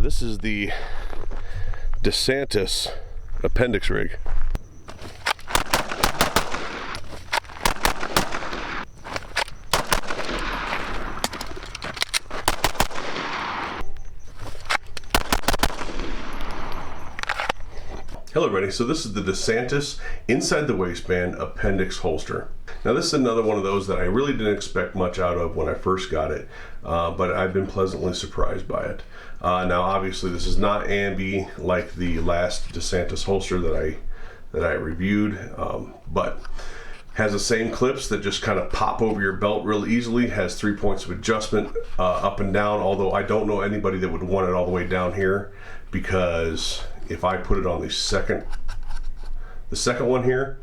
so this is the DeSantis appendix rig. Hello everybody, so this is the DeSantis inside the waistband appendix holster. Now this is another one of those that I really didn't expect much out of when I first got it, but I've been pleasantly surprised by it. Now obviously this is not ambi like the last DeSantis holster that I reviewed, but has the same clips that just kind of pop over your belt real easily, has 3 points of adjustment up and down, although I don't know anybody that would want it all the way down here, because if I put it on the second one here,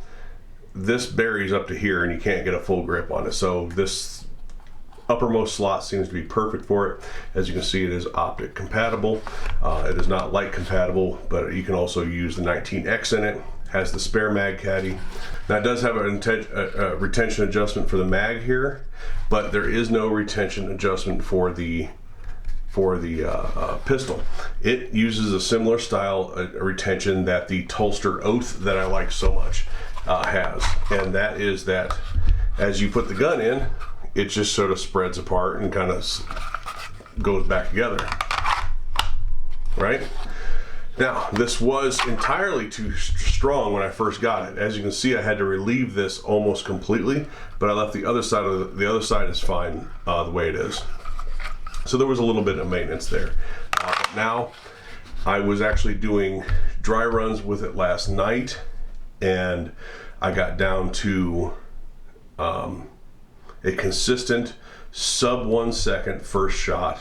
this buries up to here and you can't get a full grip on it. So this uppermost slot seems to be perfect for it. As you can see, it is optic compatible. It is not light compatible, but you can also use the 19X in it. Has the spare mag caddy. Now it does have a retention adjustment for the mag here, but there is no retention adjustment for the pistol. It uses a similar style retention that the Tolster Oath that I like so much has, and that is that as you put the gun in, it just sort of spreads apart and kind of goes back together, right? Now, this was entirely too strong when I first got it. As you can see, I had to relieve this almost completely, but I left the other side the other side is fine the way it is. So there was a little bit of maintenance there. But now, I was actually doing dry runs with it last night, and I got down to a consistent sub 1 second first shot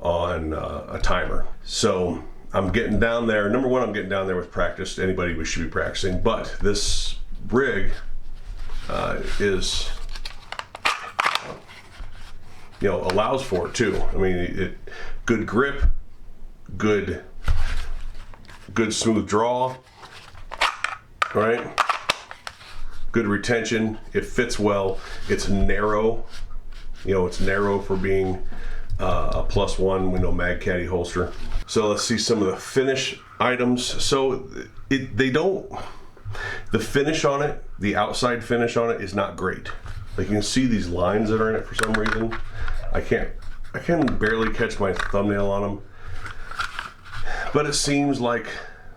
on a timer. So I'm getting down there. Number one, I'm getting down there with practice. Anybody should be practicing, but this rig is, you know, allows for it too. I mean, good grip, good smooth draw, right? Good retention. It fits well. It's narrow. You know, it's narrow for being a +1 with no mag caddy holster. So let's see some of the finish items. So the finish on it, the outside finish on it is not great. Like you can see these lines that are in it for some reason. I can barely catch my thumbnail on them, but it seems like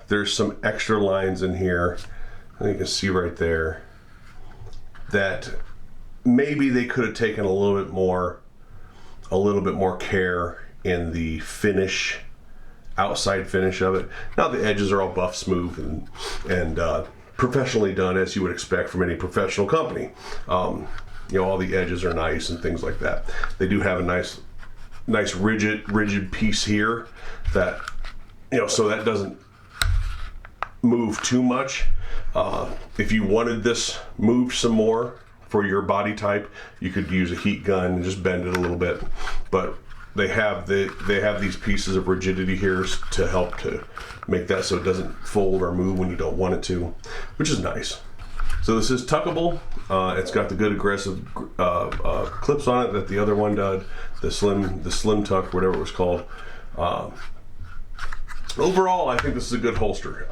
there's some extra lines in here. You can see right there that maybe they could have taken a little bit more care in the finish, outside finish of it. Now the edges are all buff smooth and professionally done, as you would expect from any professional company. You know, all the edges are nice and things like that. They do have a nice rigid piece here that, you know, so that doesn't move too much. If you wanted this moved some more for your body type, you could use a heat gun and just bend it a little bit. But they have these pieces of rigidity here to help to make that so it doesn't fold or move when you don't want it to, which is nice. So this is tuckable. It's got the good aggressive clips on it that the other one did, the slim tuck, whatever it was called. Overall, I think this is a good holster.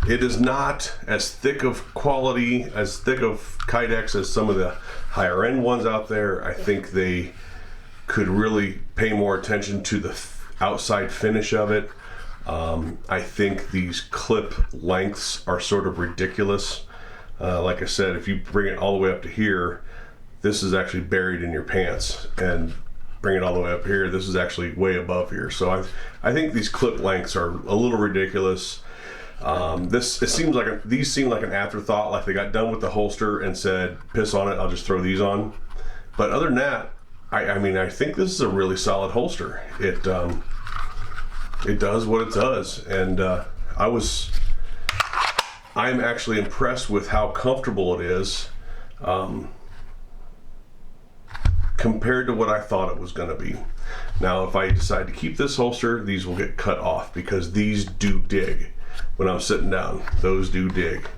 It is not as thick of quality, as thick of Kydex as some of the higher end ones out there. I think they could really pay more attention to the outside finish of it. I think these clip lengths are sort of ridiculous. Like I said, if you bring it all the way up to here, this is actually buried in your pants, and bring it all the way up here, this is actually way above here. So I think these clip lengths are a little ridiculous. These seem like an afterthought, like they got done with the holster and said, piss on it, I'll just throw these on. But other than that, I mean, I think this is a really solid holster. It does what it does, and I'm actually impressed with how comfortable it is compared to what I thought it was going to be. Now, if I decide to keep this holster, these will get cut off because these do dig. When I'm sitting down, those do dig.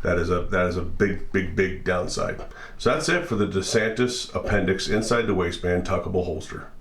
That is a big downside. So that's it for the DeSantis appendix inside the waistband tuckable holster.